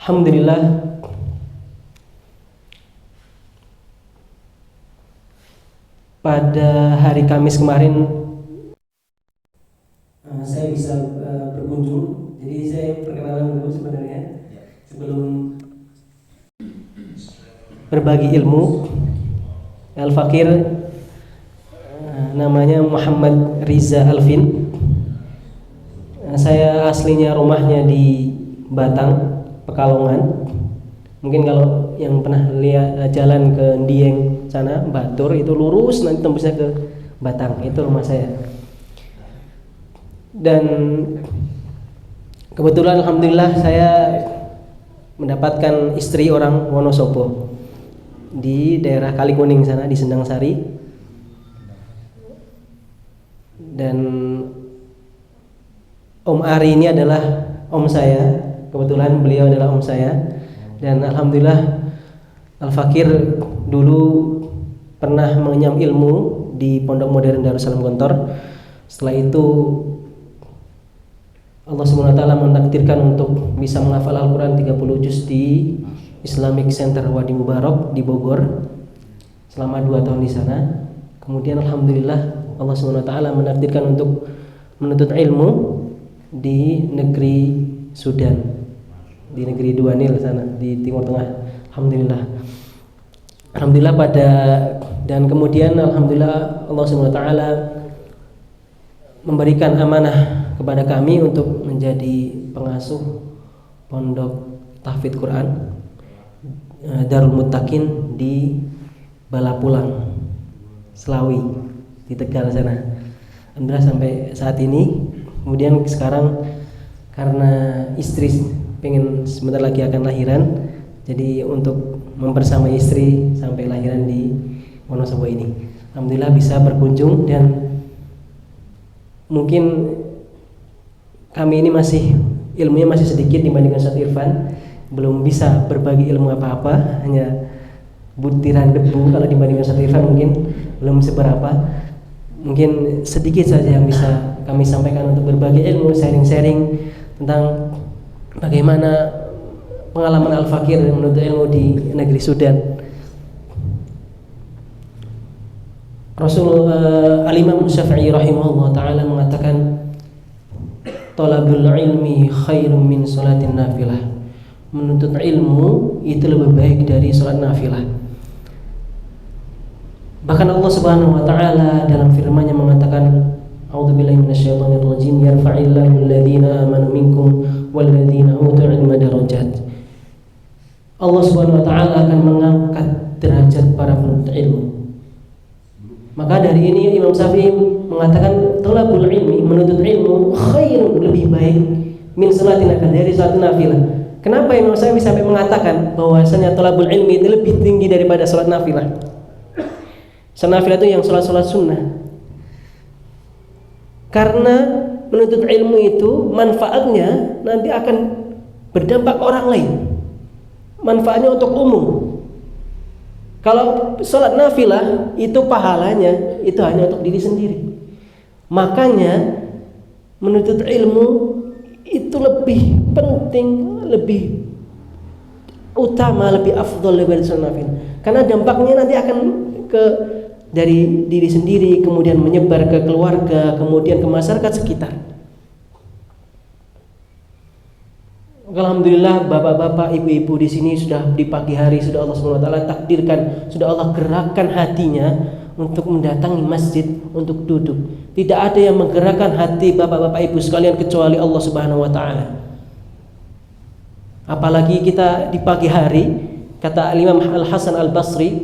Alhamdulillah, pada hari Kamis kemarin saya bisa berkunjung. Jadi saya perkenalan dulu sebenarnya sebelum berbagi ilmu. Al-Fakir namanya Muhammad Riza Alvin. Saya aslinya rumahnya di Batang, Pekalongan. Mungkin kalau yang pernah lihat jalan ke Dieng sana, Batur itu lurus nanti tembusnya ke Batang, itu rumah saya. Dan kebetulan alhamdulillah saya mendapatkan istri orang Wonosobo di daerah Kalikuning sana, di Sendang Sari. Dan Om Ari ini adalah om saya, kebetulan beliau adalah om saya. Dan alhamdulillah Al-Fakir dulu pernah mengenyam ilmu di Pondok Modern Darussalam Gontor. Setelah itu Allah SWT mentakdirkan untuk bisa menghafal Al-Quran 30 juz di Islamic Center Wadi Mubarak di Bogor selama 2 tahun di sana. Kemudian alhamdulillah Allah SWT mentakdirkan untuk menuntut ilmu di negeri Sudan, di negeri Duanil sana di Timur Tengah. Alhamdulillah dan kemudian alhamdulillah Allah SWT memberikan amanah kepada kami untuk menjadi pengasuh pondok tahfidz Quran Darul Muttaqin di Balapulang, Selawi, di Tegal sana. Alhamdulillah sampai saat ini. Kemudian sekarang karena istri pengen sebentar lagi akan lahiran, jadi untuk mempersamai istri sampai lahiran di Wonosobo ini, alhamdulillah bisa berkunjung. Dan mungkin kami ini ilmunya masih sedikit dibandingkan Ustaz Irfan, belum bisa berbagi ilmu apa-apa, hanya butiran debu kalau dibandingkan Ustaz Irfan, mungkin belum seberapa. Mungkin sedikit saja yang bisa kami sampaikan untuk berbagi ilmu, sharing tentang bagaimana pengalaman Al-Fakir menuntut ilmu di negeri Sudan. Al-Imam Syafi'i rahimahullah ta'ala mengatakan, talabul ilmi khairun min salatin nafilah. Menuntut ilmu itu lebih baik dari salat nafilah. Bahkan Allah Subhanahu wa taala dalam firman-Nya mengatakan, a'udzubillahi minasyaitonir rajim, yarfa'illahu alladhina amanu minkum walladzina utul ilma darajat. Allah Subhanahu wa taala akan mengangkat derajat para penuntut ilmu. Maka dari ini Imam Syafi'i mengatakan talabul ilmi, menuntut ilmu khairun, lebih baik min salatin nafilah, dari salat nafilah. Kenapa Imam Syafi'i sampai mengatakan bahwasanya talabul ilmi itu lebih tinggi daripada salat nafilah? Salat nafilah itu yang salat sunnah. Karena menuntut ilmu itu manfaatnya nanti akan berdampak orang lain. Manfaatnya untuk umum. Kalau salat nafilah itu pahalanya itu hanya untuk diri sendiri. Makanya menuntut ilmu itu lebih penting, lebih utama, lebih afdal daripada salat nafilah. Karena dampaknya nanti akan dari diri sendiri, kemudian menyebar ke keluarga, kemudian ke masyarakat sekitar. Alhamdulillah bapak-bapak, ibu-ibu di sini sudah di pagi hari sudah Allah SWT takdirkan, sudah Allah gerakkan hatinya untuk mendatangi masjid untuk duduk. Tidak ada yang menggerakkan hati bapak-bapak ibu sekalian kecuali Allah Subhanahu wa taala. Apalagi kita di pagi hari, kata Imam Al-Hasan Al-Basri,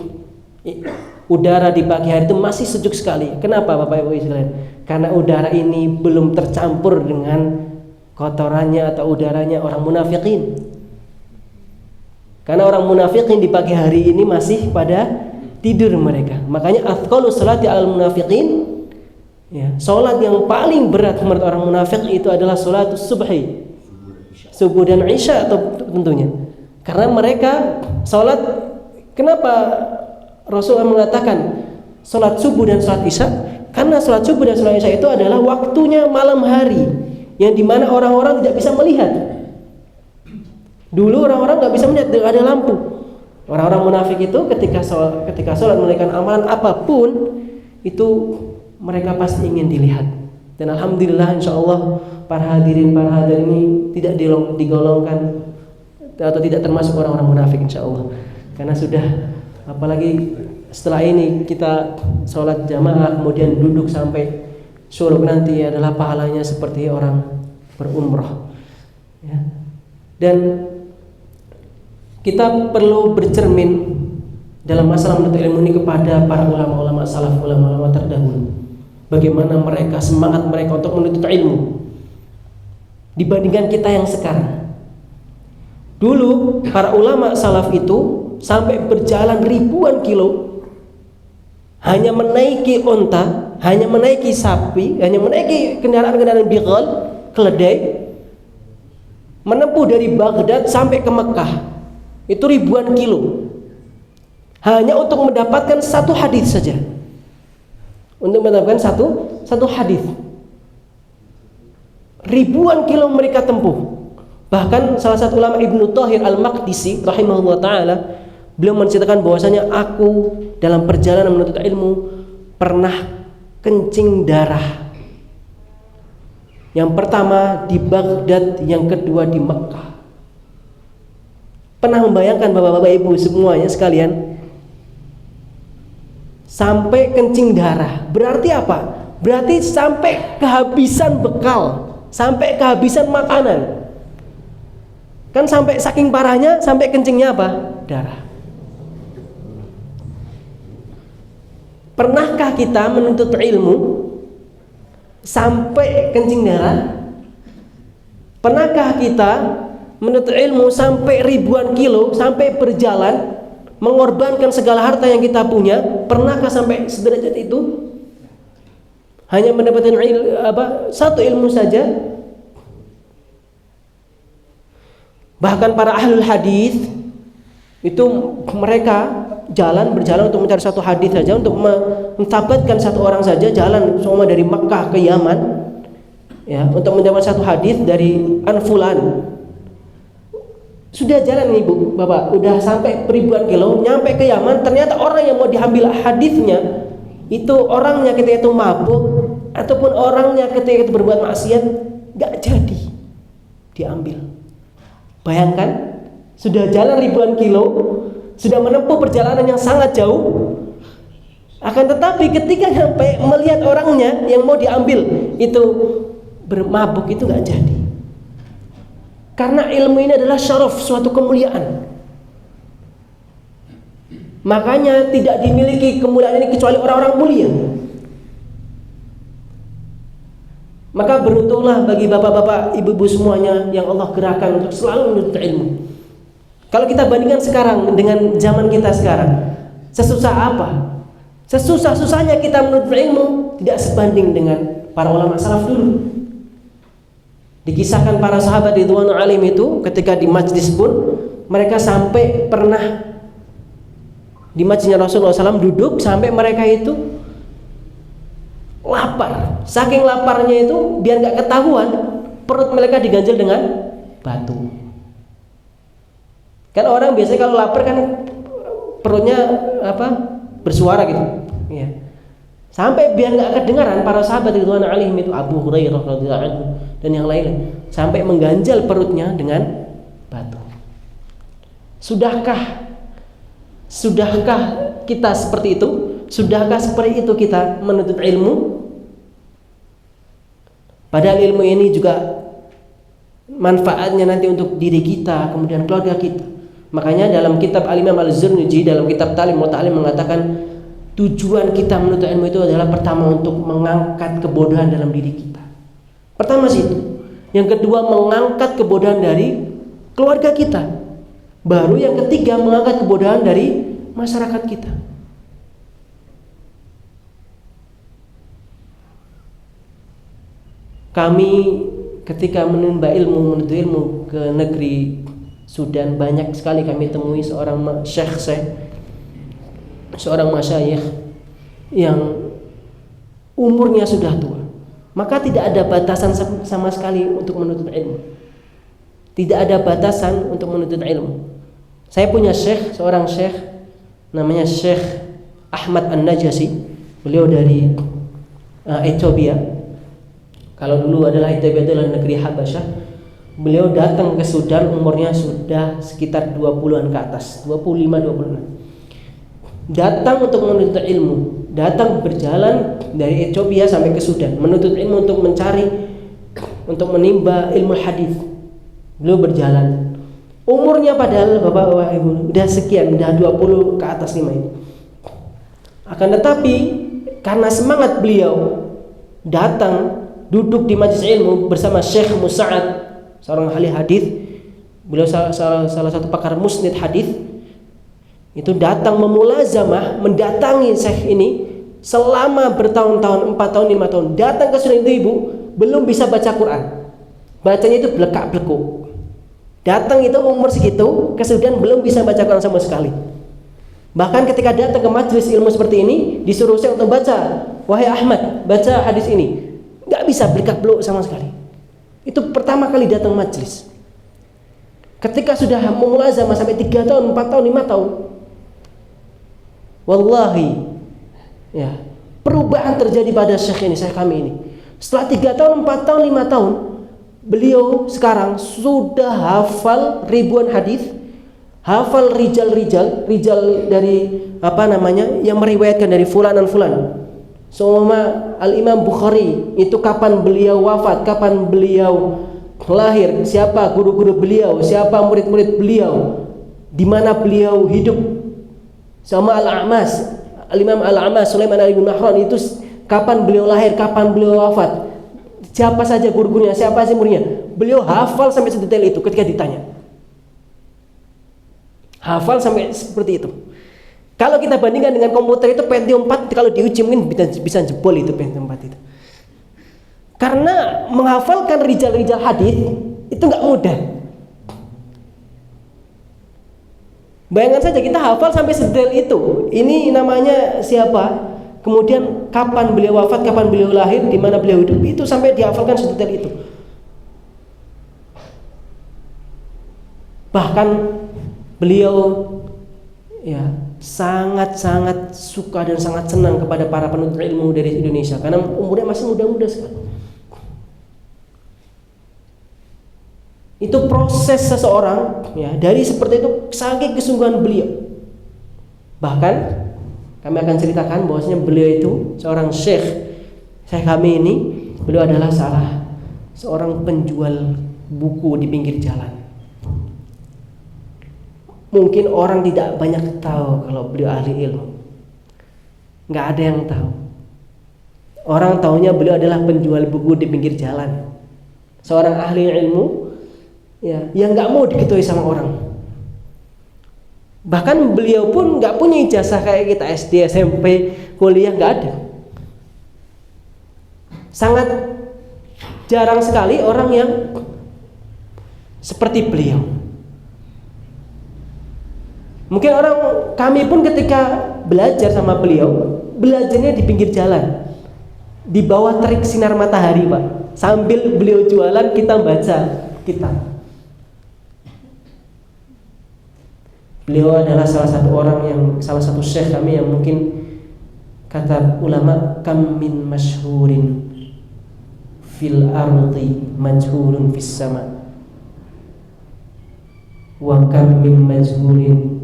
udara di pagi hari itu masih sejuk sekali. Kenapa Bapak Ibu sekalian? Karena udara ini belum tercampur dengan kotorannya atau udaranya orang munafikin. Karena orang munafikin di pagi hari ini masih pada tidur mereka. Makanya athqalu sholati al munafiqin, ya, salat yang paling berat menurut orang munafik itu adalah salatus subhi, subuh dan isya tentunya. Karena mereka salat, kenapa Rasulullah mengatakan salat subuh dan salat isya? Karena salat subuh dan salat isya itu adalah waktunya malam hari, yang dimana orang-orang tidak bisa melihat. Dulu orang-orang nggak bisa melihat, tidak ada lampu. Orang-orang munafik itu ketika sholat menunaikan amalan apapun itu mereka pasti ingin dilihat. Dan alhamdulillah insya Allah para hadirin ini tidak digolongkan atau tidak termasuk orang-orang munafik insya Allah. Karena sudah, apalagi setelah ini kita sholat jamaah kemudian duduk sampai syuruk nanti adalah pahalanya seperti orang berumrah ya. Dan kita perlu bercermin dalam masalah menuntut ilmu ini kepada para ulama-ulama salaf, ulama-ulama terdahulu. Bagaimana mereka, semangat mereka untuk menuntut ilmu dibandingkan kita yang sekarang. Dulu para ulama salaf itu sampai berjalan ribuan kilo, hanya menaiki onta, hanya menaiki sapi, hanya menaiki kendaraan-kendaraan bighal, keledai, menempuh dari Baghdad sampai ke Mekah. Itu ribuan kilo hanya untuk mendapatkan satu hadis saja, untuk mendapatkan satu hadis. Ribuan kilo mereka tempuh. Bahkan salah satu ulama Ibnu Thahir Al-Maqdisi rahimahullah ta'ala, beliau menceritakan bahwasanya aku dalam perjalanan menuntut ilmu pernah kencing darah. Yang pertama di Baghdad, yang kedua di Mekah. Pernah membayangkan bapak-bapak ibu semuanya sekalian, sampai kencing darah. Berarti apa? Berarti sampai kehabisan bekal, sampai kehabisan makanan. Kan sampai saking parahnya, sampai kencingnya apa? Darah. Pernahkah kita menuntut ilmu sampai kencing darah? Pernahkah kita menuntut ilmu sampai ribuan kilo, sampai berjalan mengorbankan segala harta yang kita punya? Pernahkah sampai sederajat itu? Hanya mendapatkan satu ilmu saja. Bahkan para ahlul hadis itu mereka berjalan untuk mencari satu hadis saja, untuk mentabbatkan satu orang saja, jalan semua dari Makkah ke Yaman ya, untuk mendapatkan satu hadis dari Anfulan. Sudah jalan nih bu, bapak, udah sampai ribuan kilo, nyampe ke Yaman, ternyata orang yang mau diambil hadisnya itu orangnya ketika itu mabuk ataupun orangnya ketika itu berbuat maksiat, gak jadi diambil. Bayangkan, sudah jalan ribuan kilo, sudah menempuh perjalanan yang sangat jauh, akan tetapi ketika sampai melihat orangnya yang mau diambil itu bermabuk, itu gak jadi. Karena ilmu ini adalah syaraf, suatu kemuliaan. Makanya tidak dimiliki kemuliaan ini kecuali orang-orang mulia. Maka beruntunglah bagi bapak-bapak, ibu-ibu semuanya yang Allah gerakkan untuk selalu menuntut ilmu. Kalau kita bandingkan sekarang dengan zaman kita sekarang, sesusah apa? Sesusah-susahnya kita menuntut ilmu tidak sebanding dengan para ulama salaf dulu. Dikisahkan para sahabat ridwanu alaihim itu ketika di majlis pun mereka sampai pernah di majlisnya Rasulullah SAW duduk sampai mereka itu lapar. Saking laparnya itu biar nggak ketahuan perut mereka diganjel dengan batu. Kan orang biasanya kalau lapar kan perutnya bersuara gitu. Ya. Sampai biar nggak kedengaran para sahabat ridwanu alaihim itu, Abu Hurairah radhiyallahu anhu dan yang lain, sampai mengganjal perutnya dengan batu. Sudahkah kita seperti itu? Sudahkah seperti itu kita menuntut ilmu? Padahal ilmu ini juga manfaatnya nanti untuk diri kita, kemudian keluarga kita. Makanya dalam kitab Al-Imam Al-Zurnuji, dalam kitab Ta'lim wa Ta'lim mengatakan tujuan kita menuntut ilmu itu adalah pertama untuk mengangkat kebodohan dalam diri kita. Pertama sih itu. Yang kedua mengangkat kebodohan dari keluarga kita. Baru yang ketiga mengangkat kebodohan dari masyarakat kita. Kami ketika menuntut ilmu ke negeri Sudan, banyak sekali kami temui seorang seorang masyayikh yang umurnya sudah tua. Maka tidak ada batasan sama sekali untuk menuntut ilmu. Tidak ada batasan untuk menuntut ilmu. Saya punya seorang syekh namanya Syekh Ahmad An-Najasi. Beliau dari Ethiopia. Kalau dulu adalah Ethiopia adalah negeri Habasyah. Beliau datang ke Sudan umurnya sudah sekitar 20-an ke atas, 25-26. Datang untuk menuntut ilmu, datang berjalan dari Ethiopia sampai ke Sudan, menuntut ilmu untuk mencari, untuk menimba ilmu hadis. Beliau berjalan. Umurnya padahal Bapak Ibu udah sekian, udah 20 ke atas 5 ini. Akan tetapi karena semangat beliau datang duduk di majelis ilmu bersama Syekh Musa'ad, seorang ahli hadis. Beliau salah satu pakar musnid hadis. Itu datang memulazamah, mendatangi Syekh ini selama bertahun-tahun, 4 tahun, 5 tahun. Datang ke Sudan itu Ibu, belum bisa baca Quran. Bacanya itu belekak-belekuk. Datang itu umur segitu ke Sudan belum bisa baca Quran sama sekali. Bahkan ketika datang ke majelis ilmu seperti ini, disuruh saya untuk baca, wahai Ahmad, baca hadis ini. Nggak bisa belekak-belekuk sama sekali. Itu pertama kali datang majelis. Ketika sudah memulazamah sampai 3 tahun, 4 tahun, 5 tahun, wallahi ya, perubahan terjadi pada syekh ini, syekh kami ini. Setelah 3 tahun, 4 tahun, 5 tahun, beliau sekarang sudah hafal ribuan hadis, hafal rijal dari yang meriwayatkan dari fulan dan fulan. Seumpama Al-Imam Bukhari itu kapan beliau wafat, kapan beliau lahir, siapa guru-guru beliau, siapa murid-murid beliau, di mana beliau hidup. Sama Al-A'mas, Al-Imam Al-A'mas Sulaiman bin Mahran itu kapan beliau lahir, kapan beliau wafat, siapa saja guru-gurunya, siapa saja muridnya. Beliau hafal sampai sedetail itu ketika ditanya. Hafal sampai seperti itu. Kalau kita bandingkan dengan komputer itu Pentium 4, kalau diuji mungkin bisa jebol itu Pentium 4 itu. Karena menghafalkan rijal-rijal hadis itu nggak mudah. Bayangkan saja kita hafal sampai sedetail itu. Ini namanya siapa? Kemudian kapan beliau wafat, kapan beliau lahir, di mana beliau hidup, itu sampai dihafalkan sedetail itu. Bahkan beliau ya sangat-sangat suka dan sangat senang kepada para penuntut ilmu dari Indonesia karena umurnya masih muda-muda sekali. Itu proses seseorang ya, dari seperti itu saking kesungguhan beliau. Bahkan kami akan ceritakan bahwasanya beliau itu seorang syekh kami ini, beliau adalah seorang penjual buku di pinggir jalan. Mungkin orang tidak banyak tahu kalau beliau ahli ilmu. Nggak ada yang tahu. Orang taunya beliau adalah penjual buku di pinggir jalan. Seorang ahli ilmu ya, yang nggak mau diketahui sama orang. Bahkan beliau pun nggak punya ijazah kayak kita SD, SMP, kuliah, nggak ada. Sangat jarang sekali orang yang seperti beliau. Mungkin kami pun ketika belajar sama beliau, belajarnya di pinggir jalan, di bawah terik sinar matahari, Pak. Sambil beliau jualan, kita baca kitab. Beliau adalah salah satu syekh kami yang mungkin kata ulama, kam min masyhurin fil ardi majhulun fis sama, wa kam min majhulin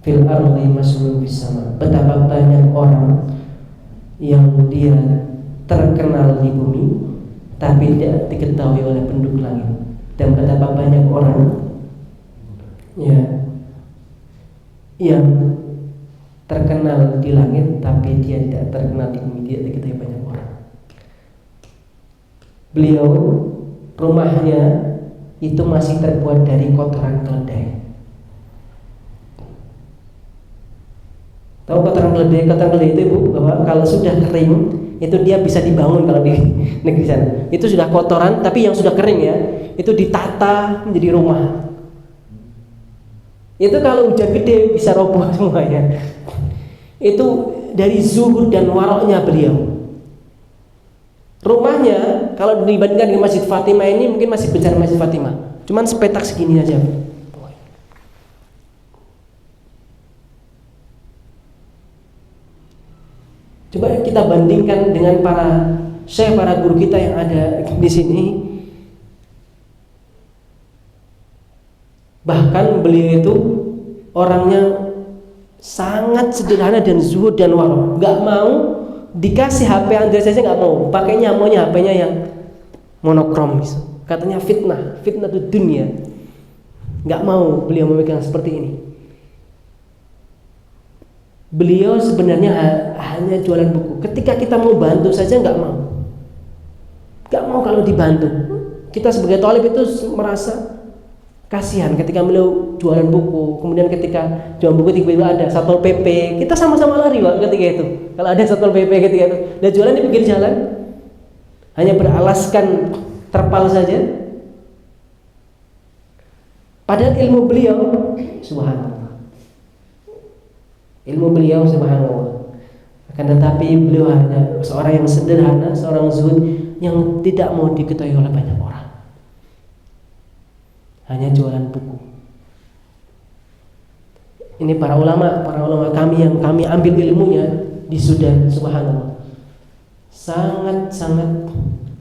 fil ardi masyhurun fis sama. Betapa banyak orang yang dia terkenal di bumi tapi tidak diketahui oleh penduduk langit, dan betapa banyak orang ya yang terkenal di langit tapi dia tidak terkenal di bumi, tidak diketahui banyak orang. Beliau rumahnya itu masih terbuat dari kotoran keledai. Tahu kotoran keledai? Kotoran keledai itu Ibu, bahwa kalau sudah kering itu dia bisa dibangun. Kalau di negeri sana itu sudah kotoran tapi yang sudah kering ya, itu ditata menjadi rumah. Itu kalau hujan gede bisa roboh semuanya. Itu dari zuhud dan waroknya beliau. Rumahnya kalau dibandingkan dengan Masjid Fatimah ini mungkin masih besar Masjid Fatimah. cuman sepetak segini aja. Coba kita bandingkan dengan para syekh, para guru kita yang ada di sini. Bahkan beliau itu orangnya sangat sederhana dan zuhud dan wara. Nggak mau dikasih HP Android saja nggak mau. Pakainya maunya HP-nya yang monokrom. Katanya fitnah itu dunia. Nggak mau beliau memegang seperti ini. Beliau sebenarnya hanya jualan buku. Ketika kita mau bantu saja nggak mau kalau dibantu. Kita sebagai thalib itu merasa kasihan ketika beliau jualan buku. Kemudian ketika jualan buku tiba-tiba ada Satpol PP, kita sama-sama lari ketika itu. Kalau ada Satpol PP ketika itu, dan jualan di pinggir jalan, hanya beralaskan terpal saja. Padahal ilmu beliau, subhanallah. Akan tetapi beliau hanya seorang yang sederhana, seorang zuhud yang tidak mau diketahui oleh banyak orang. Hanya jualan buku. Ini para ulama kami yang kami ambil ilmunya di Sudan, subhanallah. Sangat-sangat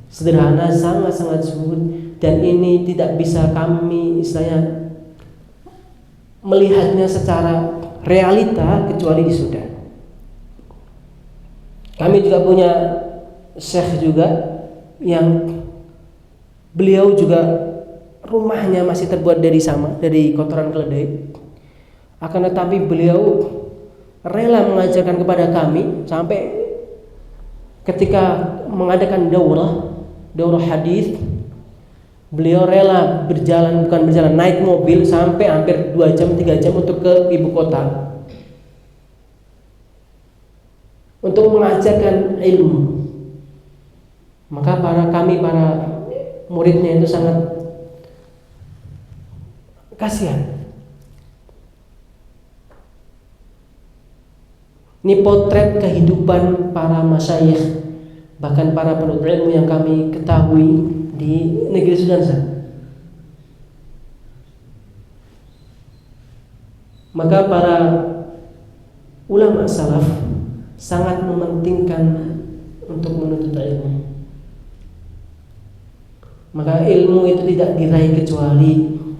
sederhana, sangat-sangat zuhud, dan ini tidak bisa kami istilahnya melihatnya secara realita kecuali di Sudan. Kami juga punya syekh juga yang beliau juga rumahnya masih terbuat dari kotoran keledai. Akan tetapi beliau rela mengajarkan kepada kami sampai ketika mengadakan daurah hadis, beliau rela naik mobil sampai hampir 2 jam 3 jam untuk ke ibu kota untuk mengajarkan ilmu. Maka para muridnya itu sangat kasihan. Ini potret kehidupan para masyayikh, bahkan para penuntut ilmu yang kami ketahui di negeri Sudan sana. Maka para ulama salaf sangat mementingkan untuk menuntut ilmu. Maka ilmu itu tidak diraih kecuali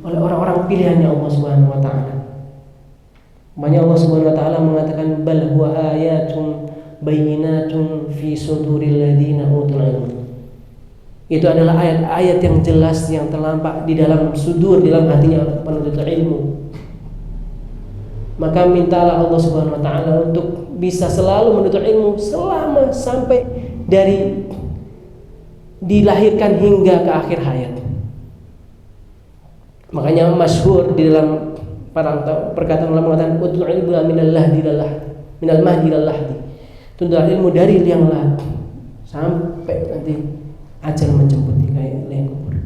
oleh orang-orang pilihannya Allah Subhanahu wa taala. Makanya Allah Subhanahu wa taala mengatakan bal huwa ayatun bayyinatun fi suduril ladzina utul ilm. Itu adalah ayat-ayat yang jelas yang terlampak di dalam sudur, di dalam hatinya penuntut ilmu. Maka mintalah Allah Subhanahu wa taala untuk bisa selalu menuntut ilmu selama sampai dari dilahirkan hingga ke akhir hayat. Makanya masyhur di dalam perkataan ulama mengatakan utul ilmu minal mahdi ilal lahdi. Tuntut ilmu dari liang lahat sampai nanti ajal menjemput di liang kubur.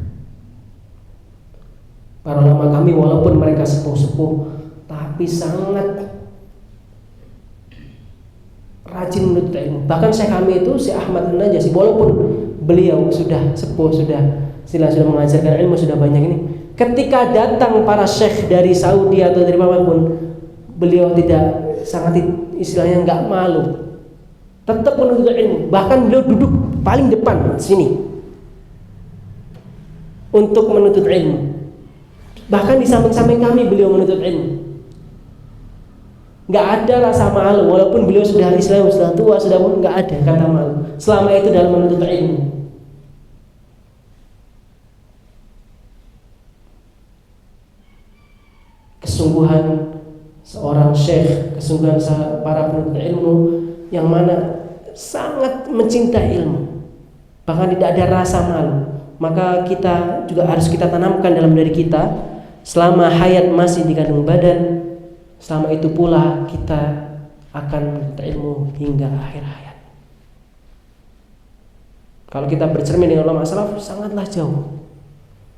Para ulama kami walaupun mereka sepuh-sepuh tapi sangat rajin menuntut ilmu. Bahkan Syekh kami itu Syekh Ahmad An-Najasi, walaupun beliau sudah sepuh, sudah mengajarkan ilmu sudah banyak ini, ketika datang para syekh dari Saudi atau dari manapun, beliau tidak sangat istilahnya nggak malu, tetap menuntut ilmu. Bahkan beliau duduk paling depan sini untuk menuntut ilmu. Bahkan di samping-samping kami beliau menuntut ilmu. Nggak ada rasa malu, walaupun beliau sudah Islam, sudah tua, sudah pun nggak ada kata malu. Selama itu dalam menuntut ilmu. Kesungguhan seorang syekh, kesungguhan para penuntut ilmu yang mana sangat mencintai ilmu, bahkan tidak ada rasa malu. Maka kita juga harus kita tanamkan dalam diri kita selama hayat masih di kandung badan. Selama itu pula kita akan menuntut ilmu hingga akhir hayat. Kalau kita bercermin dengan ulama salaf sangatlah jauh.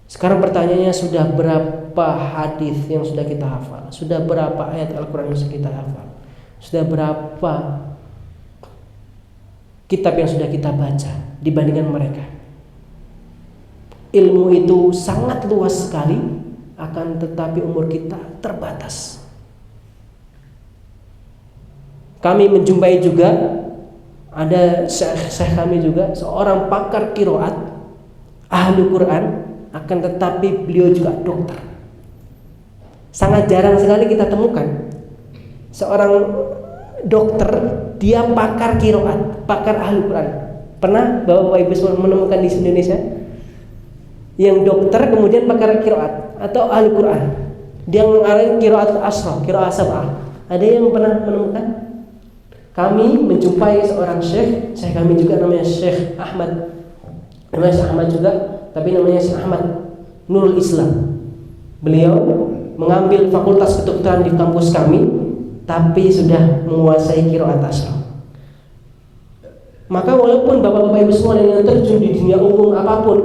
Sekarang pertanyaannya, sudah berapa hadis yang sudah kita hafal? Sudah berapa ayat Al-Quran yang sudah kita hafal? Sudah berapa kitab yang sudah kita baca dibandingkan mereka? ilmu itu sangat luas sekali, akan tetapi umur kita terbatas. Kami menjumpai juga ada syekh kami juga seorang pakar qiraat, ahli Quran, akan tetapi beliau juga dokter. Sangat jarang sekali kita temukan seorang dokter dia pakar qiraat, pakar ahli Quran. Pernah Bapak Ibu menemukan di Indonesia yang dokter kemudian pakar qiraat atau ahli Quran? Dia mengarang qiraat asra, qiraat sab'ah. Ada yang pernah menemukan? Kami menjumpai seorang syekh kami juga namanya Syekh Ahmad. Namanya Syekh Ahmad juga, tapi namanya Syekh Ahmad Nurul Islam. Beliau mengambil fakultas kedokteran di kampus kami, tapi sudah menguasai qiraat asra. Maka walaupun Bapak-bapak Ibu semua yang terjun di dunia umum apapun,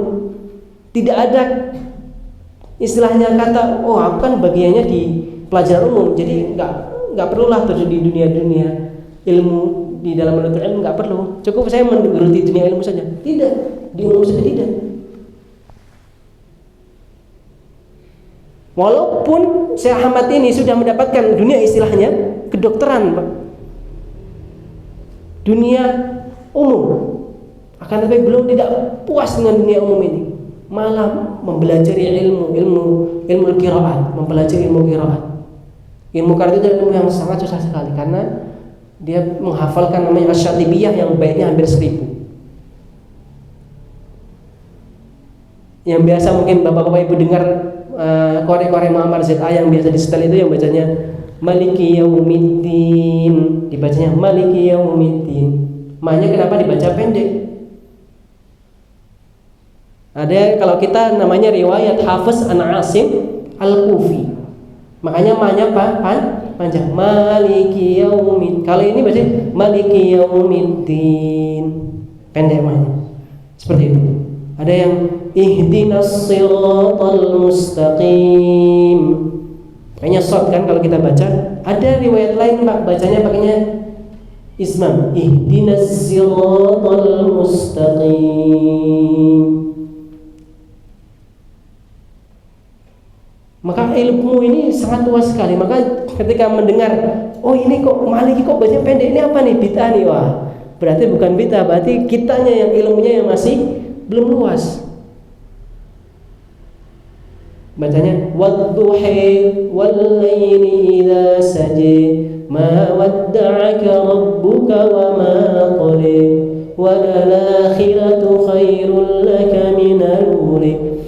tidak ada istilahnya kata, oh aku kan bagiannya di pelajaran umum, jadi nggak perlulah terjun di dunia ilmu di dalam menuntut ilmu, nggak perlu, cukup saya menggeluti dunia ilmu saja. Tidak, di umum saja tidak. Walaupun Syekh Ahmad ini sudah mendapatkan dunia istilahnya kedokteran, Pak, dunia umum, akan tetapi belum tidak puas dengan dunia umum ini, malah mempelajari ilmu qiraat, mempelajari ilmu qiraat. Ilmu qiraat itu ilmu yang sangat susah sekali karena dia menghafalkan namanya Asy-Syatibiyah yang baitnya hampir 1000. Yang biasa mungkin Bapak-bapak Ibu dengar korek-korek Muhammad ZA yang biasa di setel itu yang bacanya Maliki Yaumiddin, dibacanya Maliki Yaumiddin. Makanya kenapa dibaca pendek? Ada kalau kita namanya riwayat Hafiz an Asim Al-Kufi, makanya maknya panjang, Maliki Yaumiddin. Kalau ini baca Maliki Yaumiddin, pendek maknya. Seperti itu. Ada yang Ihdinas Shiratal Mustaqim, kayaknya short kan kalau kita baca. Ada riwayat lain Pak, bacanya pakainya ismam, Ihdinas Shiratal Mustaqim. Maka ilmu ini sangat luas sekali. Maka ketika mendengar, oh ini kok Maliki kok baca pendek, ini apa nih, bid'ah nih, wah berarti bukan bid'ah, berarti kitanya yang ilmunya yang masih belum luas. Bacanya wadduhi wallaili idza saji ma wadda'aka rabbuka wa ma qali wa lal-akhiratu khairul laka minal uli.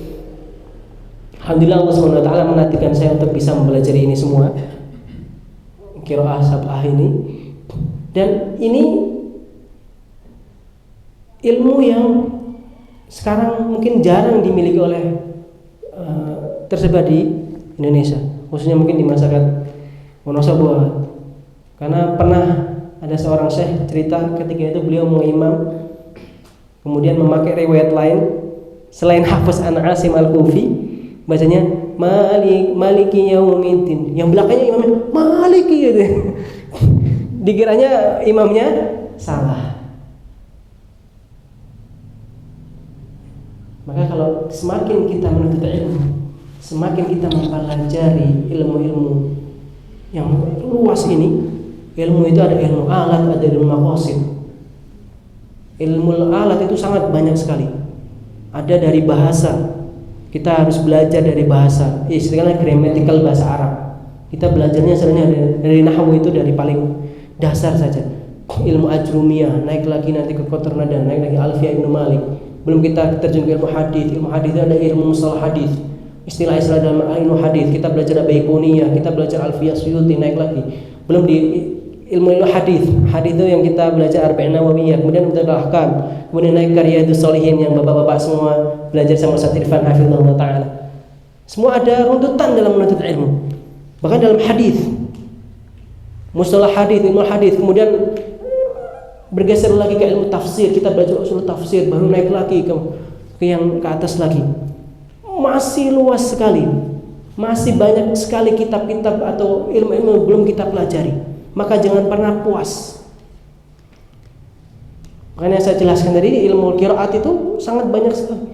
Alhamdulillah Allah SWT menantikan saya untuk bisa mempelajari ini semua, qiraah sab'ah ini. Dan ini ilmu yang sekarang mungkin jarang dimiliki oleh tersebar di Indonesia, khususnya mungkin di masyarakat Wonosobo. Karena pernah ada seorang syekh cerita ketika itu beliau mau imam, kemudian memakai riwayat lain selain Hafiz an Asim Al-Kufi, bacanya Maliki Yaumiddin. Yang belakangnya imamnya Maliki gitu. Dikiranya imamnya salah. Maka kalau semakin kita menuntut ilmu, semakin kita mempelajari ilmu-ilmu yang luas ini, ilmu itu ada ilmu alat, ada ilmu maqasid. Ilmu alat itu sangat banyak sekali. Ada dari bahasa, kita harus belajar dari bahasa, istilahnya grammatical bahasa Arab. Kita belajarnya sebenarnya dari nahwu itu dari paling dasar saja. Ilmu ajrumiyah, naik lagi nanti ke kotor nada, naik lagi Alfiyah Ibnu Malik. Belum kita terjun ke ilmu hadis. Ilmu hadis itu ada ilmu mustalah hadis, istilah-istilah dalam ilmu hadis. Kita belajar Baiquniyah, kita belajar Alfiyah Suyuti, naik lagi. Belum di ilmu hadis. Hadis itu yang kita belajar Arba'in Nawawiyah, kemudian kita ahkam, kemudian naik ke Riyadhus Shalihin yang bapak-bapak semua belajar sama Ustaz Irfan hafizahullah taala. Semua ada runtutan dalam menuntut ilmu. Bahkan dalam hadis, mustalah hadis, ilmu hadis, kemudian bergeser lagi ke ilmu tafsir, kita belajar usul tafsir, baru naik lagi ke yang ke atas lagi. Masih luas sekali, masih banyak sekali kitab-kitab atau ilmu-ilmu belum kita pelajari. Maka jangan pernah puas. Makanya saya jelaskan tadi ilmu qiraat itu sangat banyak sekali.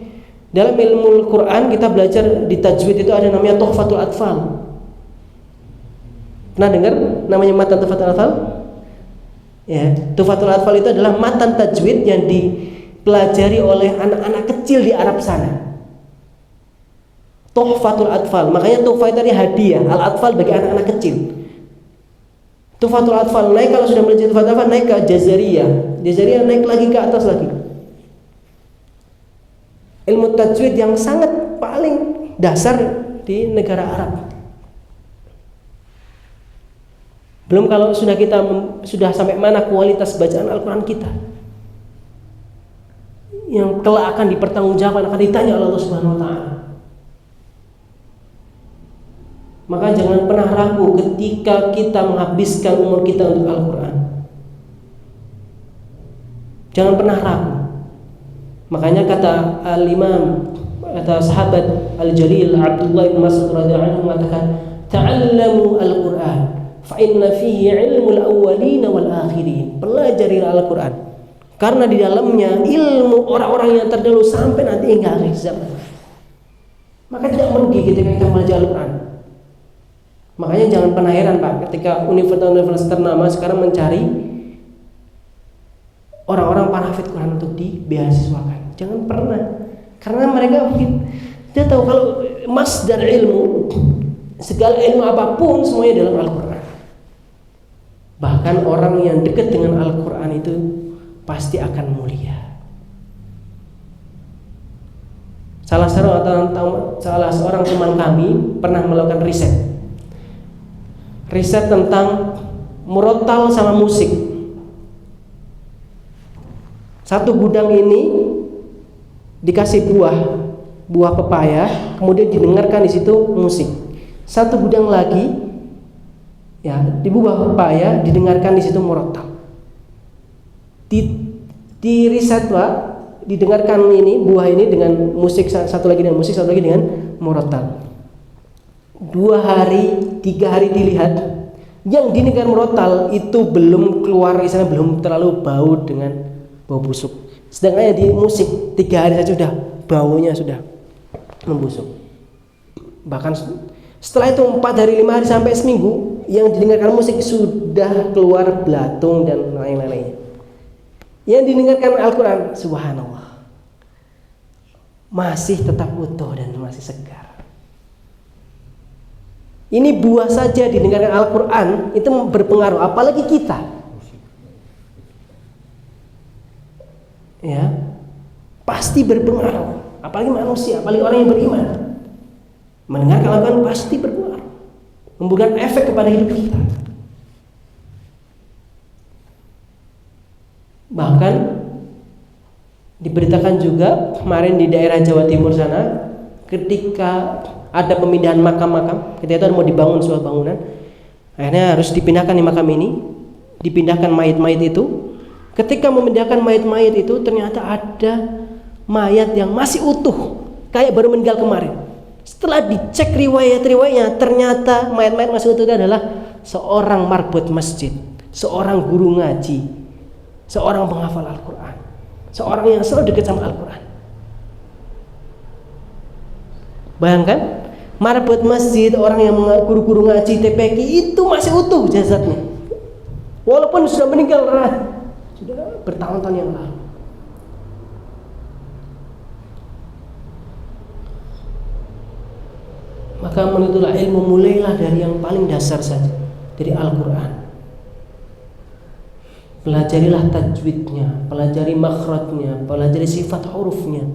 Dalam ilmu Quran kita belajar di tajwid itu ada namanya Tuhfatul Atfal. Pernah dengar namanya matan Tuhfatul Atfal? Ya, Tuhfatul Atfal itu adalah matan tajwid yang dipelajari oleh anak-anak kecil di Arab sana. Tuhfatul Atfal, makanya tuhfa itu hadiah, al-atfal bagi anak-anak kecil. Tuhfatul Atfal naik, kalau sudah belajar Tuhfatul Atfal naik ke Jazariyah. Jazariyah naik lagi ke atas lagi. Ilmu tajwid yang sangat paling dasar di negara Arab. Belum kalau sudah sampai mana kualitas bacaan Al-Quran kita, yang kelak akan dipertanggungjawabkan, akan ditanya oleh Allah Subhanahu Wa Taala. Maka jangan pernah ragu ketika kita menghabiskan umur kita untuk Al-Quran. Jangan pernah ragu. Makanya kata Al-Imam, kata sahabat Al-Jalil Abdullah bin Mas'ud radhiyallahu anhu mengatakan, "Ta'allamu Al-Quran, fa inna fihi ilmul awwalin wal akhirin." Pelajarilah Al-Quran, karena di dalamnya ilmu orang-orang yang terdahulu sampai nanti hingga akhir zaman. Maka tidak merugi ketika kita belajar Al-Quran. Makanya jangan pernah heran Pak, ketika universitas ternama sekarang mencari orang-orang para hafid Quran untuk dibeasiswakan. Jangan pernah, karena mereka mungkin dia tahu kalau masdar ilmu, segala ilmu apapun semuanya dalam Al-Quran. Bahkan orang yang dekat dengan Al-Quran itu pasti akan mulia. Salah seorang teman kami pernah melakukan riset tentang murotal sama musik. Satu gudang ini dikasih buah pepaya, kemudian didengarkan di situ musik. Satu gudang lagi, ya, di buah pepaya didengarkan di situ murotal. Di riset Pak, didengarkan ini buah ini dengan musik, satu lagi dengan musik, satu lagi dengan murotal. 2 hari, 3 hari dilihat, yang didengar murotal itu belum keluar, istilahnya belum terlalu bau dengan bau busuk. Sedangkan di musik 3 hari saja sudah baunya sudah membusuk. Bahkan setelah itu 4 hari, 5 hari sampai seminggu, yang didengarkan musik sudah keluar belatung dan lain-lainnya. Yang didengarkan Al-Quran, subhanallah, masih tetap utuh dan masih segar. Ini buah saja didengarkan Al-Quran itu berpengaruh, apalagi kita. Ya, pasti berpengaruh, apalagi manusia, apalagi orang yang beriman. Mendengarkan Al-Quran pasti berpengaruh, memberikan efek kepada hidup kita. Bahkan diberitakan juga kemarin di daerah Jawa Timur sana, ketika ada pemindahan makam-makam, ketika itu mau dibangun sebuah bangunan, akhirnya harus dipindahkan di makam ini, dipindahkan mayat-mayat itu. Ketika memindahkan mayat-mayat itu, ternyata ada mayat yang masih utuh, kayak baru meninggal kemarin. Setelah dicek riwayat-riwayatnya, ternyata mayat-mayat masih utuh itu adalah seorang marbot masjid, seorang guru ngaji, seorang penghafal Al-Quran, seorang yang selalu dekat sama Al-Quran. Bayangkan, marbot masjid, orang yang guru-guru ngaji TPQ itu masih utuh jasadnya, walaupun sudah meninggal, sudah bertahun-tahun yang lalu. Maka menuntutlah ilmu, mulailah dari yang paling dasar saja, dari Al-Quran. Pelajarilah tajwidnya, pelajari makhrajnya, pelajari sifat hurufnya,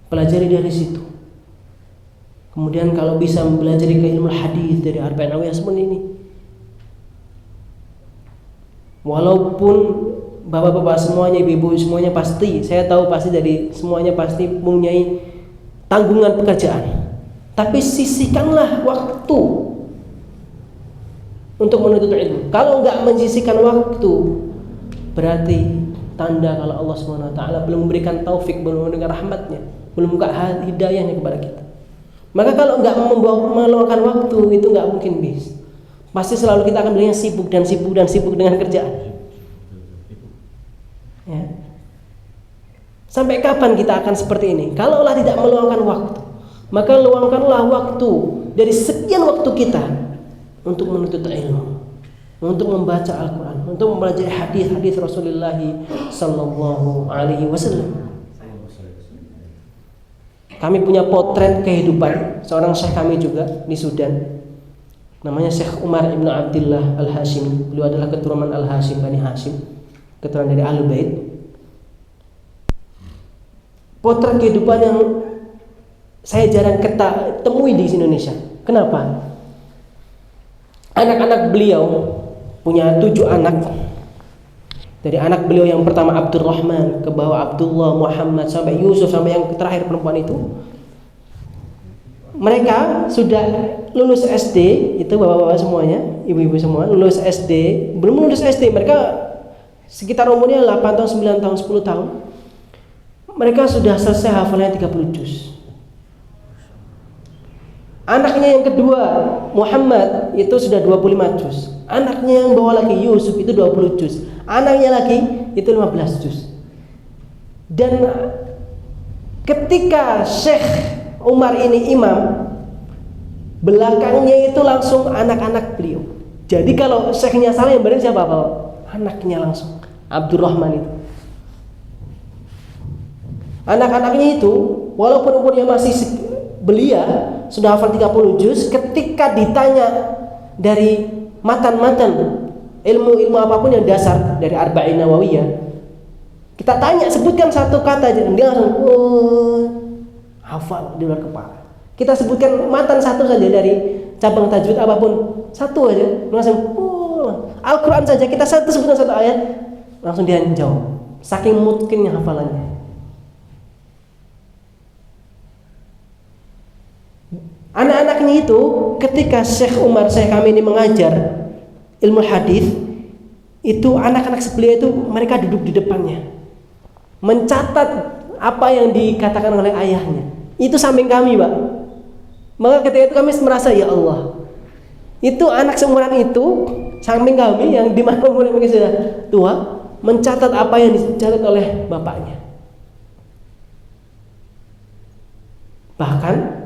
pelajari dari situ. Kemudian kalau bisa mempelajari ke ilmu hadis dari Arba'in Nawawiyah seperti ini. Walaupun bapak-bapak semuanya, ibu-ibu semuanya pasti, saya tahu pasti dari semuanya pasti mempunyai tanggungan pekerjaan, tapi sisihkanlah waktu untuk menuntut ilmu. Kalau enggak menyisihkan waktu, berarti tanda kalau Allah SWT belum memberikan taufik, belum memberikan rahmatnya, belum buka hidayahnya kepada kita. Maka kalau enggak meluangkan waktu, itu enggak mungkin bisa. Pasti selalu kita akan bilangnya sibuk dan sibuk dan sibuk dengan kerjaan. Ya. Sampai kapan kita akan seperti ini? Kalaulah tidak meluangkan waktu, maka luangkanlah waktu dari sekian waktu kita untuk menuntut ilmu, untuk membaca Al-Quran, untuk mempelajari hadis-hadis Rasulullah Sallallahu Alaihi Wasallam. Kami punya potret kehidupan seorang syekh kami juga di Sudan, namanya Syekh Umar Ibn Abdullah Al-Hashimi. Beliau adalah keturunan Al-Hashim, Bani Hashim, keturunan dari Ahlul Bait. Potret kehidupan yang saya jarang temui di Indonesia. Kenapa? Anak-anak beliau punya 7 anak. Dari anak beliau yang pertama Abdurrahman, ke bawah Abdullah, Muhammad, sampai Yusuf, sampai yang terakhir perempuan itu. Mereka sudah lulus SD, itu bapak-bapak semuanya, ibu-ibu semua lulus SD. Belum lulus SD, mereka sekitar umurnya 8 tahun, 9 tahun, 10 tahun. Mereka sudah selesai hafalnya 30 juz. Anaknya yang kedua Muhammad itu sudah 25 juz. Anaknya yang bawah lagi Yusuf itu 20 juz. Anaknya lagi itu 15 juz. Dan ketika Syekh Umar ini imam, belakangnya itu langsung anak-anak beliau. Jadi kalau syekhnya salah yang benar siapa? Anaknya langsung Abdurrahman itu. Anak-anaknya itu walaupun umurnya masih belia, sudah hafal 30 juz, ketika ditanya dari matan-matan ilmu-ilmu apapun yang dasar dari Arba'in Nawawiyah, kita tanya sebutkan satu kata aja, dia langsung hafal di luar kepala. Kita sebutkan matan satu saja dari cabang tajwid apapun, satu aja langsung Al-Quran saja kita sebutkan satu ayat, langsung dia jawab, saking mungkinnya hafalannya. Anak-anaknya itu ketika Syekh Umar, Syekh kami ini mengajar ilmu hadis, itu anak-anak sebelah itu mereka duduk di depannya mencatat apa yang dikatakan oleh ayahnya. Itu samping kami, Pak. Maka ketika itu kami merasa, ya Allah, itu anak seumuran itu samping kami yang di mana umurnya mungkin sudah tua, mencatat apa yang dicatat oleh bapaknya. Bahkan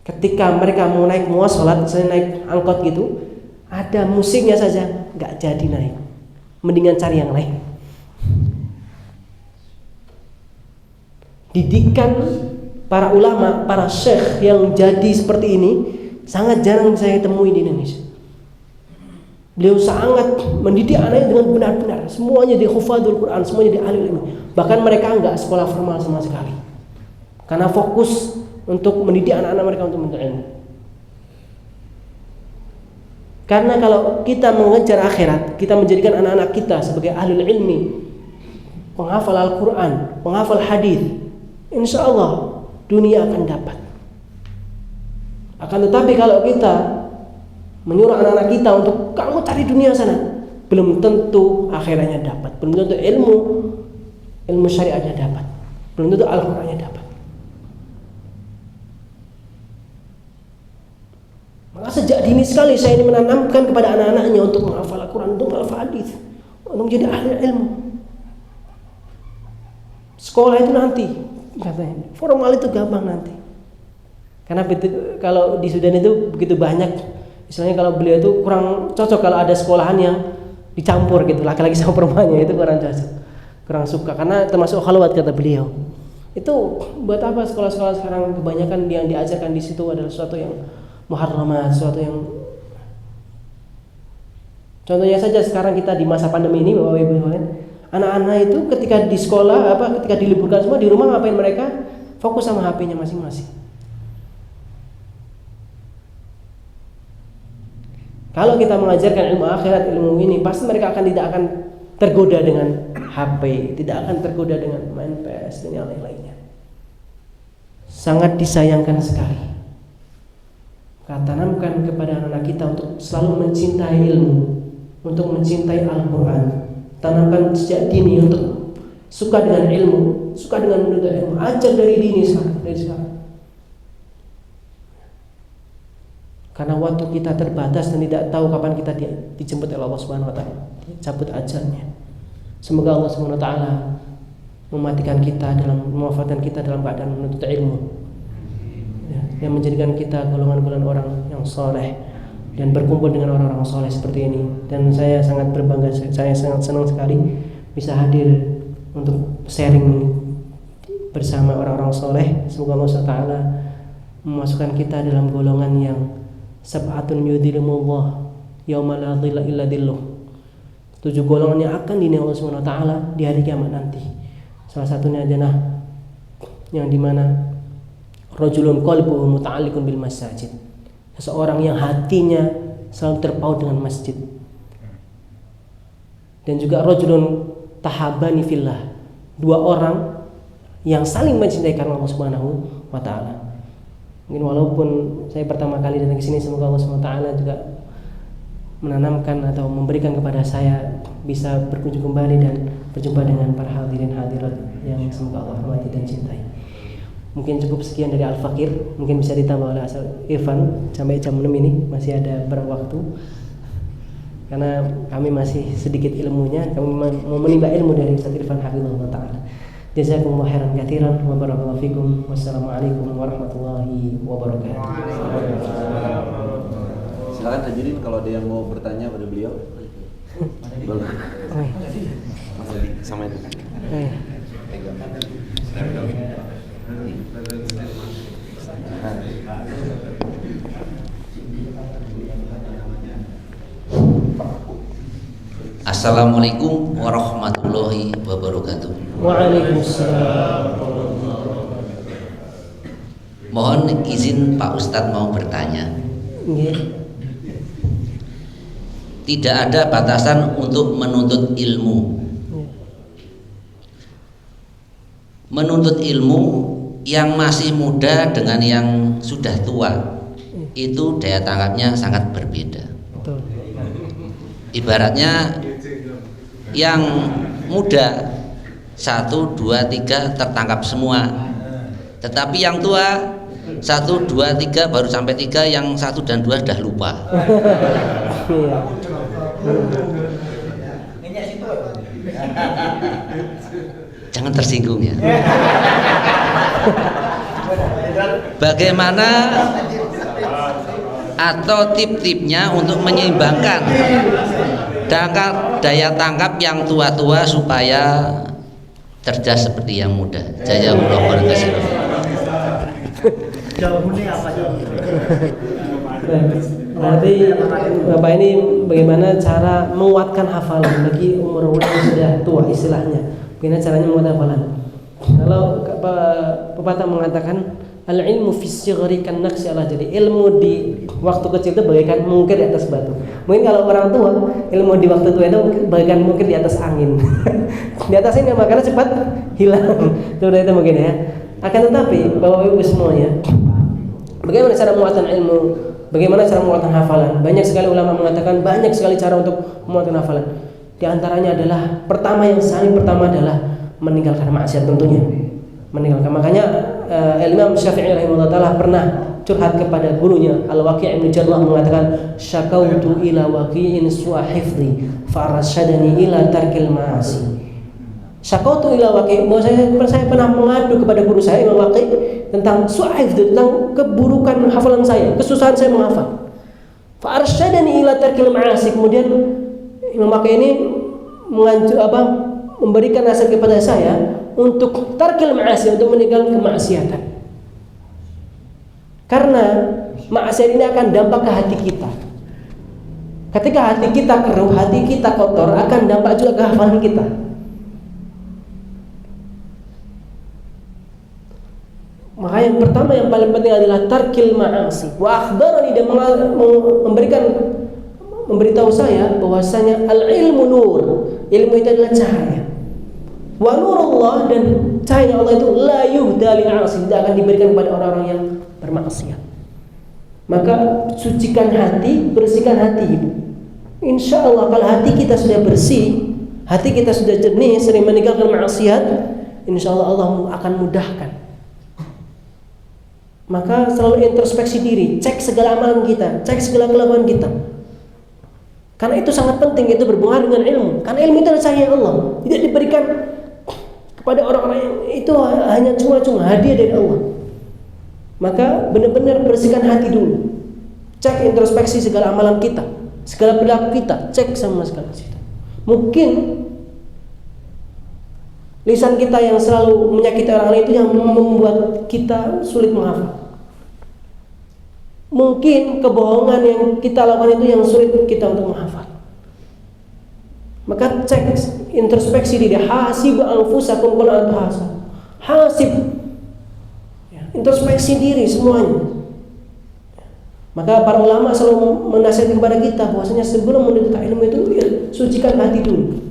ketika mereka mau naik muwasalat, saya naik angkot gitu, ada musiknya saja nggak jadi naik, mendingan cari yang lain. Didikan para ulama, para syekh yang jadi seperti ini sangat jarang saya temui di Indonesia. Beliau sangat mendidik anaknya dengan benar-benar, semuanya di hufadzul Quran, semuanya di ahli ilmu. Bahkan mereka nggak sekolah formal sama sekali, karena fokus untuk mendidik anak-anak mereka untuk menuntut ilmu. Karena kalau kita mengejar akhirat, kita menjadikan anak-anak kita sebagai ahlul ilmi, penghafal Al-Quran, penghafal hadis, insya Allah dunia akan dapat. Akan tetapi kalau kita menyuruh anak-anak kita untuk kamu cari dunia sana, belum tentu akhiratnya dapat, belum tentu ilmu syariatnya dapat, belum tentu Al-Qurannya dapat. Maka sejak dini sekali saya ini menanamkan kepada anak-anaknya untuk menghafal Al-Quran, untuk menghafal hadis, untuk menjadi ahli ilmu. Sekolah itu nanti, katanya, formal itu gampang nanti. Karena kalau di Sudan itu begitu banyak, istilahnya kalau beliau itu kurang cocok kalau ada sekolahan yang dicampur gitu, laki-laki sama perempuannya, itu kurang cocok, kurang suka, karena termasuk khalwat kata beliau. Itu buat apa sekolah-sekolah sekarang kebanyakan yang diajarkan di situ adalah sesuatu yang muharramat, sesuatu yang, contohnya saja sekarang kita di masa pandemi ini, Bapak Ibu, anak-anak itu ketika di sekolah ketika diliburkan semua di rumah, ngapain mereka? Fokus sama HP-nya masing-masing. Kalau kita mengajarkan ilmu akhirat, ilmu ini, pasti mereka tidak akan tergoda dengan HP, tidak akan tergoda dengan main PS dan yang lain-lainnya. Sangat disayangkan sekali. Tanamkan kepada anak-anak kita untuk selalu mencintai ilmu, untuk mencintai Al-Quran. Tanamkan sejak dini untuk suka dengan ilmu, suka dengan menuntut ilmu. Ajar dari dini dari sekarang. Karena waktu kita terbatas dan tidak tahu kapan kita dijemput oleh Allah Subhanahu wa taala. Cabut ajalnya. Semoga Allah Subhanahu wa taala mematikan kita dalam mewafatkan kita dalam keadaan menuntut ilmu, ya, yang menjadikan kita golongan-golongan orang yang soleh dan berkumpul dengan orang-orang soleh seperti ini. Dan saya sangat berbangga, saya sangat senang sekali bisa hadir untuk sharing bersama orang-orang soleh. Semoga Allah SWT memasukkan kita dalam golongan yang sab'atun yudhilumullah yauma la dhilla illa dhilluh, 7 golongan yang akan dinilai Allah SWT di hari kiamat nanti. Salah satunya adalah yang dimana rajulun qalbuhu muta'alliqun bil masajid, seseorang yang hatinya selalu terpaut dengan masjid. Dan juga rajulun tahabani fillah, 2 orang yang saling mencintai karena Allah Subhanahu wa taala. Mungkin walaupun saya pertama kali datang ke sini, semoga Allah Subhanahu wa taala juga menanamkan atau memberikan kepada saya bisa berkunjung kembali dan berjumpa dengan para hadirin hadirat yang semoga Allah hormati dan cintai. Mungkin cukup sekian dari Al-Fakir, mungkin bisa ditambah oleh Asal Irfan sampai jam 6 ini masih ada beberapa waktu. Karena kami masih sedikit ilmunya, kami mau menimba ilmu dari Ustaz Irfan hafizahullah taala. Jazakumullah khairan katsiran wa barakallahu fikum. Wassalamualaikum warahmatullahi wabarakatuh. Silakan hadirin kalau ada yang mau bertanya pada beliau. Boleh. Sama itu. Assalamualaikum warahmatullahi wabarakatuh. Waalaikumsalam. Mohon izin Pak Ustadz mau bertanya. Tidak ada batasan untuk menuntut ilmu. Menuntut ilmu yang masih muda dengan yang sudah tua itu daya tangkapnya sangat berbeda. Ibaratnya yang muda 1, 2, 3 tertangkap semua, tetapi yang tua 1, 2, 3 baru sampai 3, yang 1 dan 2 sudah lupa. Jangan tersinggung ya. Bagaimana atau tip-tipnya untuk menyeimbangkan daya tangkap yang tua-tua supaya cerdas seperti yang muda. Jazakumullah khairan. Jawabannya apa aja? Berarti Bapak ini bagaimana cara menguatkan hafalan bagi umur yang sudah tua istilahnya. Bagaimana caranya menguatkan hafalan? Kalau pepatah mengatakan al-ilmu fi sighari kan naqsi ala, jadi ilmu di waktu kecil itu bagaikan mungkir di atas batu. Mungkin kalau orang tua, ilmu di waktu tua itu bagaikan mungkir di atas angin. Di atas ini makanya cepat hilang. Itu mungkin ya. Akan tetapi Bapak Ibu semuanya, bagaimana cara menguatkan ilmu? Bagaimana cara menguatkan hafalan? Banyak sekali ulama mengatakan banyak sekali cara untuk menguatkan hafalan. Di antaranya adalah yang paling pertama adalah meninggalkan maksiat tentunya. Meninggalkan, makanya Imam Syafi'i rahimahullah taala pernah curhat kepada gurunya Al-Waqi' bin Jarrah mengatakan syakautu ila waqi'in su'a hifdhi fa arsyadani ila tarkil ma'asi. Syakautu ila Waqi', bahwa saya pernah mengadu kepada guru saya Imam Waqi' tentang su'a hifdhi, tentang keburukan hafalan saya, kesusahan saya menghafal. Fa arsyadani ila tarkil ma'asi. Kemudian Imam Waqi' ini memberikan nasihat kepada saya untuk tarkil ma'asi, untuk meninggalkan kemaksiatan. Karena maksiat ini akan dampak ke hati kita. Ketika hati kita keruh, hati kita kotor, akan dampak juga ke hafalan kita. Maka yang pertama yang paling penting adalah tarkil ma'asi. Wa akhbarani, dan memberitahu saya bahwasanya al-ilmu nur, ilmu itu adalah cahaya. Wa nurullah, dan cahaya Allah itu la yuhda lil 'asi, tidak akan diberikan kepada orang-orang yang bermaksiat. Maka sucikan hati, bersihkan hati. Insya Allah kalau hati kita sudah bersih, hati kita sudah jernih, sering meninggalkan maksiat, insya Allah Allah akan mudahkan. Maka selalu introspeksi diri, cek segala amalan kita, cek segala kelakuan kita. Karena itu sangat penting, itu berpengaruh dengan ilmu. Karena ilmu itu adalah cahaya Allah, tidak diberikan kepada orang-orang yang itu hanya cuma-cuma hadiah dari Allah. Maka benar-benar bersihkan hati dulu. Cek introspeksi segala amalan kita, segala perilaku kita, cek sama sekali situ. Mungkin lisan kita yang selalu menyakiti orang lain itu yang membuat kita sulit menghafal. Mungkin kebohongan yang kita lakukan itu yang sulit kita untuk menghafal. Maka cek introspeksi diri, hasib anfusakum qabla an tuhasab. Hasib, introspeksi diri semuanya. Maka para ulama selalu menasihatkan kepada kita bahwasanya sebelum menuntut ilmu itu sucikan hati dulu,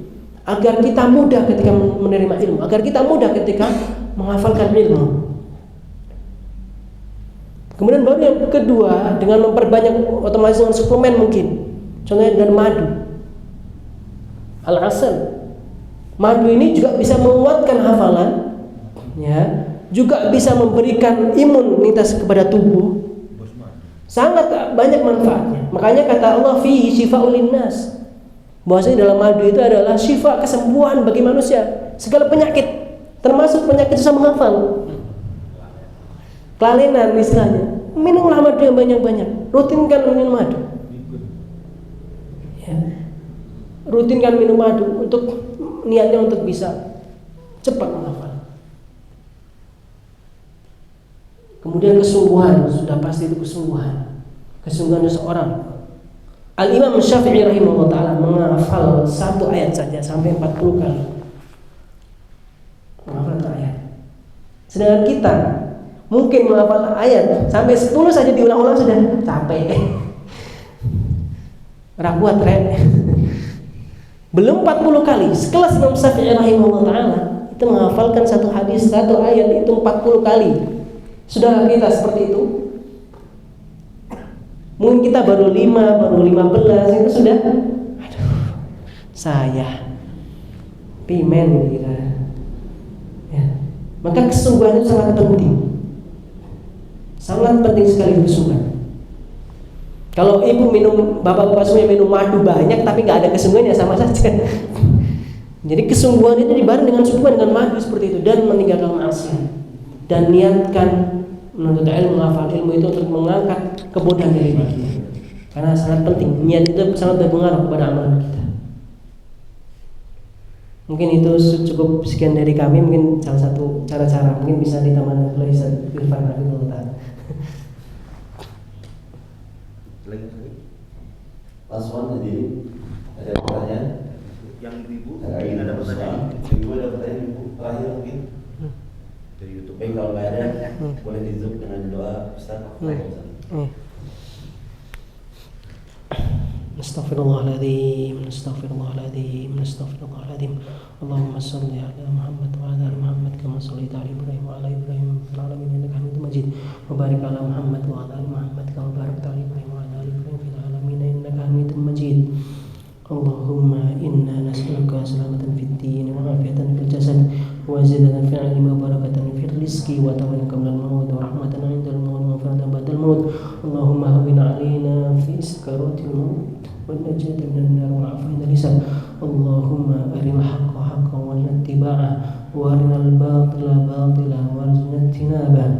agar kita mudah ketika menerima ilmu, agar kita mudah ketika menghafalkan ilmu. Kemudian baru yang kedua, dengan memperbanyak otomatis dengan suplemen mungkin. Contohnya dengan madu. Al-asal. Madu ini juga bisa menguatkan hafalan, ya, juga bisa memberikan imunitas kepada tubuh. Sangat banyak manfaatnya. Makanya kata Allah fihi syifa'ul linnas. Bahwasanya dalam madu itu adalah syifa, kesembuhan bagi manusia, segala penyakit, termasuk penyakit susah menghafal. Kelainan misalnya, minumlah madu yang banyak-banyak, rutinkan minum madu. Ya. Rutinkan minum madu untuk niatnya untuk bisa cepat menghafal. Kemudian kesungguhan, sudah pasti itu kesungguhan. Kesungguhan seseorang. Al-Imam Syafi'i rahimahullah ta'ala menghafal satu ayat saja sampai 40 kali. Menghafal satu ayat. Sedangkan kita mungkin menghafal ayat sampai 10 saja diulang-ulang sudah capek. Rakuat rek. Belum 40 kali. Sekelas Imam Syafi'i rahimahullah ta'ala itu menghafalkan satu hadis, satu ayat itu 40 kali. Sudah kita seperti itu? Mungkin kita baru 5, baru 15 itu sudah, aduh, saya pimen kita. Ya. Maka kesungguhan itu sangat penting. Sangat penting sekali kesungguhan. Kalau ibu minum, bapak-bapak semua minum madu banyak tapi nggak ada kesungguhan ya sama saja. Jadi kesungguhan itu dibareng dengan sungguhan dengan madu seperti itu dan meninggalkan maksiat. Dan niatkan menuntut ilmu, menghafal ilmu itu untuk mengangkat kebodohan dari diri kita. Karena sangat penting, niat itu sangat berpengaruh kepada amalan kita. Mungkin itu cukup sekian dari kami, mungkin salah satu cara-cara mungkin bisa ditambahkan oleh Ustaz Irfan Hafizahullah. Last one tadi ada pertanyaan? Yang ibu ingin ada pertanyaan? Ibu ada pertanyaan ibu terakhir mungkin? Dari YouTube. Baik, kalau nggak ada, boleh ditutup dengan doa Ustaz. Astaghfirullahaladzim, astaghfirullahaladzim, astaghfirullahaladzim. Allahumma salli ala Muhammad wa ala ali Muhammad kama shallaita ala Ibrahim wa ala Ibrahim fil alamin innaka Hamidum Majid. Wa barik ala Muhammad wa ala ali Muhammad kama barakta ala Ibrahim wa ala ali Ibrahim fil alamin innaka Hamidum Majid. Allahumma inna nas'aluka salamatan fid din wa afiatan fil jasad wa zidatan fil ilmi wa barakatan fil rizqi wa tawanan qabla al-maut wa rahmatan 'indal maut wa fadlan ba'dal maut. Allahumma hawwin 'alaina fi sakaratil maut wa najatan minan nar wa 'afina lisan. Allahumma arinal haqqa haqqan warzuqna ittiba'ah wa arinal batila batilan warzuqna ijtinabah.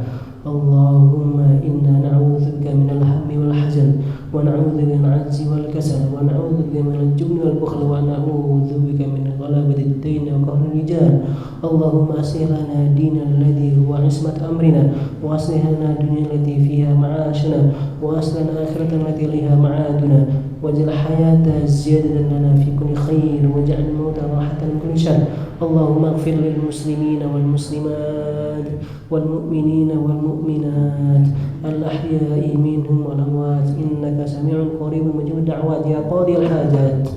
Allahumma inna na'udzubika minal hammi wal hazan wa na'udzubika minal 'ajzi wal kasal wa na'udzubika minal jubni wal bukhli wa na'udzubika min ghalabati ad-dayn wa qahri rijal. Allahumma aslih lana dinana alladhi huwa 'ismat amrina wa aslih lana dunyana allati fiha ma'ashuna wa aslih lana akhiratana allati ilaiha ma'aduna waj'al hayata ziyadatan lana fi kulli khair waj'al mauta rahatan min kulli syarr. Allahumma ighfir lil muslimina wal muslimat wal mu'minina wal mu'minat al ahya'i minhum wal amwat innaka sami'un qaribun mujibud da'wat ya qadil hajat.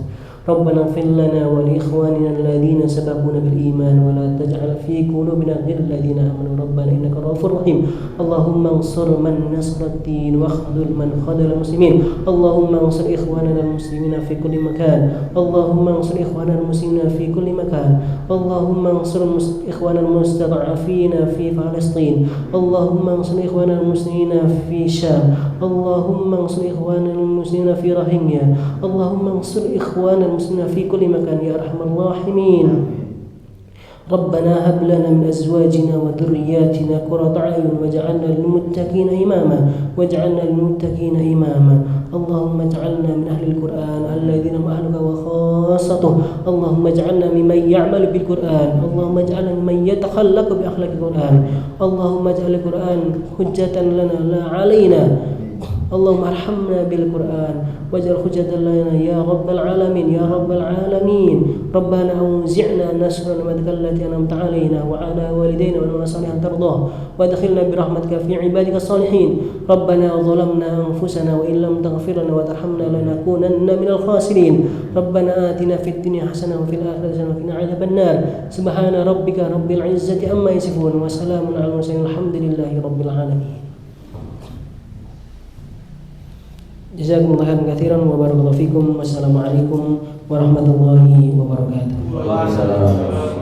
ربنا اغفر لنا ولإخواننا الذين سبقونا بالإيمان ولا تجعل في قلوبنا غير الذين آمنوا ربنا إنك رؤوف رحيم. اللهم انصر من نصر الدين واخذل من خذل المسلمين. اللهم انصر إخواننا المسلمين في كل مكان. اللهم انصر إخواننا المسلمين في كل مكان. اللهم انصر إخواننا المستضعفين في فلسطين. اللهم انصر إخواننا المسلمين في الشام. اللهم انصر إخواننا المسلمين في روهينيا. اللهم انصر إخواننا المسلمين في كل مكان يا أرحم الراحمين. ربنا هب لنا من أزواجنا وذرياتنا قرة أعين واجعلنا للمتقين إماما اللهم اجعلنا من أهل القرآن الذين هم أهلك وخاصته اللهم اجعلنا ممن يعمل بالقرآن اللهم اجعلنا ممن يتخلق بأخلاق القرآن اللهم اجعل القرآن حجة لنا لا علينا اللهم ارحمنا بالقرآن واجعل حجة لنا يا رب العالمين يا رب العالمين ربنا أوزعنا نصر نعمتك التي أنعمت علينا وعلى والدينا ونعمل صالحا ترضاه وادخلنا برحمتك في عبادك الصالحين ربنا ظلمنا أنفسنا وإن لم تغفر لنا وترحمنا لنكونن من الخاسرين ربنا آتنا في الدنيا حسنة وفي الآخرة حسنة وقنا عذاب النار سبحان ربك رب العزة عما يصفون وسلام على المرسلين الحمد لله رب العالمين. Jazakumullah khairan katsiran wa barakallahu fikum. Wassalamualaikum warahmatullahi wabarakatuh. Waalaikumsalam.